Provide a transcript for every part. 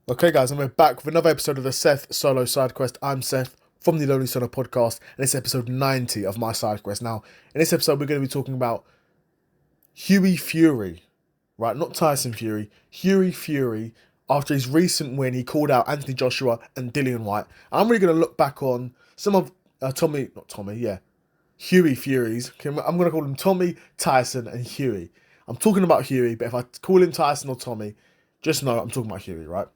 Okay, guys, and we're back with another episode of the Seth Solo Side Quest. I'm Seth from the Lonely Solo Podcast, and it's episode 90 of my side quest. Now, in this episode, we're going to be talking about Hughie Fury, right? Not Tyson Fury, Hughie Fury. After his recent win, he called out Anthony Joshua and Dillian White. I'm really going to look back on some of Hughie Furies. I'm going to call him Tommy, Tyson, and Hughie. I'm talking about Hughie, but if I call him Tyson or Tommy, just know I'm talking about Hughie, right?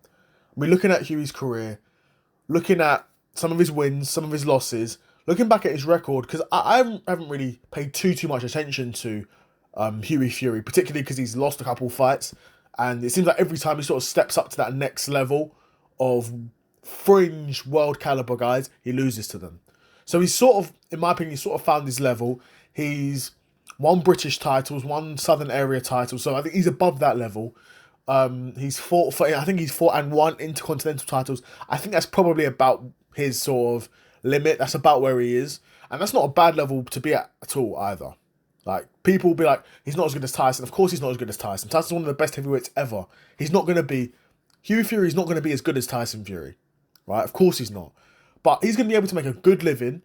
We're looking at Hughie's career, looking at some of his wins, some of his losses, looking back at his record, because I haven't really paid too much attention to Hughie Fury, particularly because he's lost a couple fights, and it seems like every time he sort of steps up to that next level of fringe world caliber guys, he loses to them. So he's sort of, in my opinion, he's sort of found his level. He's won British titles, won Southern Area titles, so I think he's above that level. He's fought and won intercontinental titles. I think that's probably about his sort of limit. That's about where he is, and that's not a bad level to be at all either. Like, people will be like, he's not as good as Tyson. Of course, he's not as good as Tyson. Tyson's one of the best heavyweights ever. He's not going to be Hughie Fury. Is not going to be as good as Tyson Fury, right? Of course, he's not. But he's going to be able to make a good living.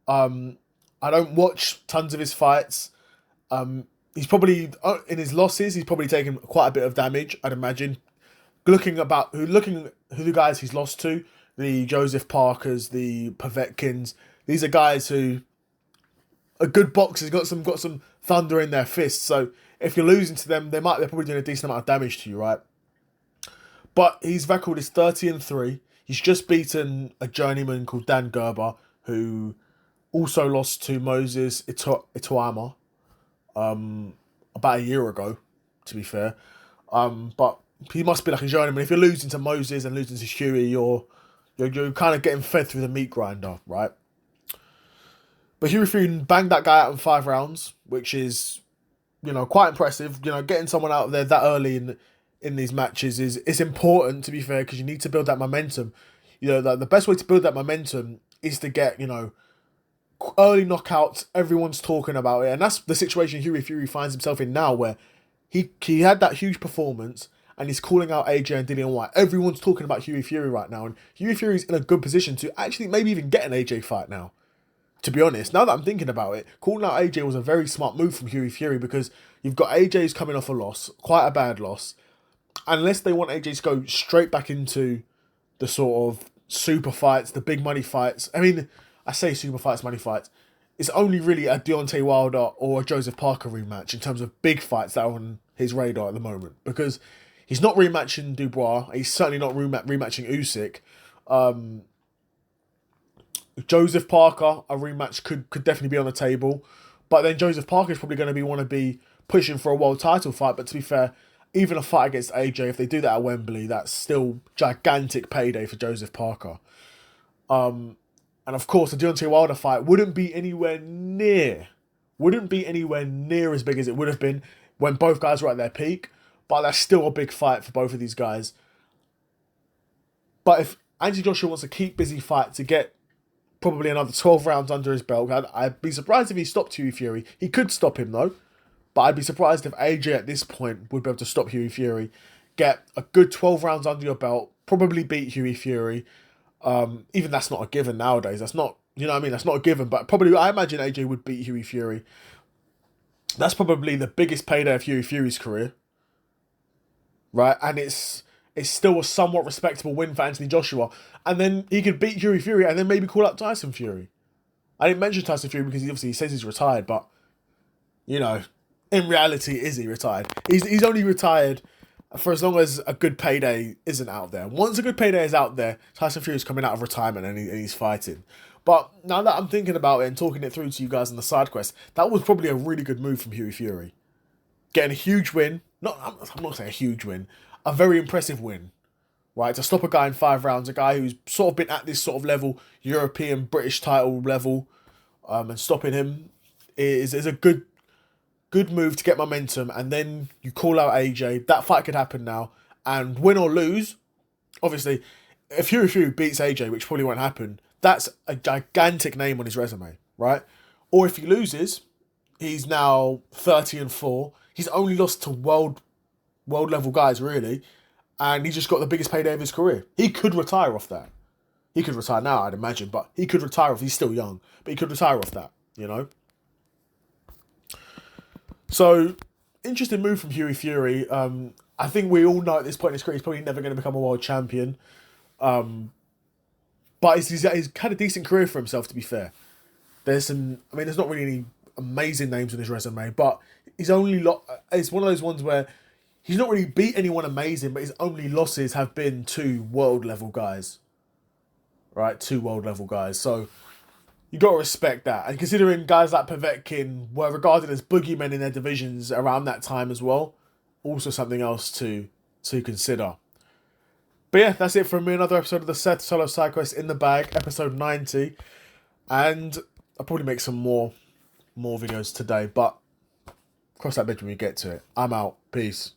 I don't watch tons of his fights. He's probably in his losses. He's probably taken quite a bit of damage, I'd imagine. Looking who the guys he's lost to, the Joseph Parkers, the Povetkins. These are guys who are good boxers. Got some thunder in their fists. So if you're losing to them, they're probably doing a decent amount of damage to you, right? But his record is 30-3. He's just beaten a journeyman called Dan Gerber, who also lost to Moses Itoama about a year ago, to be fair. But he must be like a journeyman. If you're losing to Moses and losing to Hughie, you're kind of getting fed through the meat grinder, right? But Hughie Fury banged that guy out in 5 rounds, which is, quite impressive. Getting someone out there that early in these matches is important, to be fair, because you need to build that momentum. The best way to build that momentum is to get, early knockouts. Everyone's talking about it, and that's the situation Hughie Fury finds himself in now, where he had that huge performance and he's calling out AJ and Dillian White. Everyone's talking about Hughie Fury right now, and Hughie Fury's in a good position to actually maybe even get an AJ fight now. To be honest, now that I'm thinking about it, calling out AJ was a very smart move from Hughie Fury, because you've got AJ's coming off a loss, quite a bad loss. Unless they want AJ to go straight back into the sort of super fights, the big money fights. I mean, I say super fights, money fights. It's only really a Deontay Wilder or a Joseph Parker rematch in terms of big fights that are on his radar at the moment, because he's not rematching Dubois. He's certainly not rematching Usyk. Joseph Parker, a rematch could definitely be on the table, but then Joseph Parker is probably going to want to be pushing for a world title fight. But to be fair, even a fight against AJ, if they do that at Wembley, that's still gigantic payday for Joseph Parker. And of course, the Deontay Wilder fight wouldn't be anywhere near as big as it would have been when both guys were at their peak. But that's still a big fight for both of these guys. But if Anthony Joshua wants to keep busy fight to get probably another 12 rounds under his belt, I'd be surprised if he stopped Hughie Fury. He could stop him though, but I'd be surprised if AJ at this point would be able to stop Hughie Fury. Get a good 12 rounds under your belt, probably beat Hughie Fury. Even that's not a given nowadays. That's not, that's not a given. But probably, I imagine AJ would beat Hughie Fury. That's probably the biggest payday of Hughie Fury's career, right? And it's still a somewhat respectable win for Anthony Joshua. And then he could beat Hughie Fury and then maybe call up Tyson Fury. I didn't mention Tyson Fury because he says he's retired, but in reality, is he retired? He's only retired for as long as a good payday isn't out there. Once a good payday is out there, Tyson Fury's coming out of retirement and he's fighting. But now that I'm thinking about it and talking it through to you guys on the side quest, that was probably a really good move from Hughie Fury. Getting a huge win. I'm not saying a huge win. A very impressive win. Right? To stop a guy in 5 rounds, a guy who's sort of been at this sort of level, European, British title level, and stopping him is a good move to get momentum. And then you call out AJ. That fight could happen now. And win or lose, obviously, if Hughie Fury beats AJ, which probably won't happen, that's a gigantic name on his resume, right? Or if he loses, he's now 30-4. He's only lost to world level guys, really. and he just got the biggest payday of his career. He could retire off that. He could retire now, I'd imagine, but he could retire off. He's still young, but he could retire off that, you know? So, interesting move from Hughie Fury. I think we all know at this point in his career he's probably never going to become a world champion. But he's had a decent career for himself, to be fair. There's not really any amazing names on his resume, but he's only it's one of those ones where he's not really beat anyone amazing, but his only losses have been to world level guys. Right? 2 world level guys. So you got to respect that. And considering guys like Povetkin were regarded as boogeymen in their divisions around that time as well, also something else to consider. But yeah, that's it from me. Another episode of the Seth Solo Side Quest in the bag, episode 90. And I'll probably make some more videos today, but cross that bridge when we get to it. I'm out. Peace.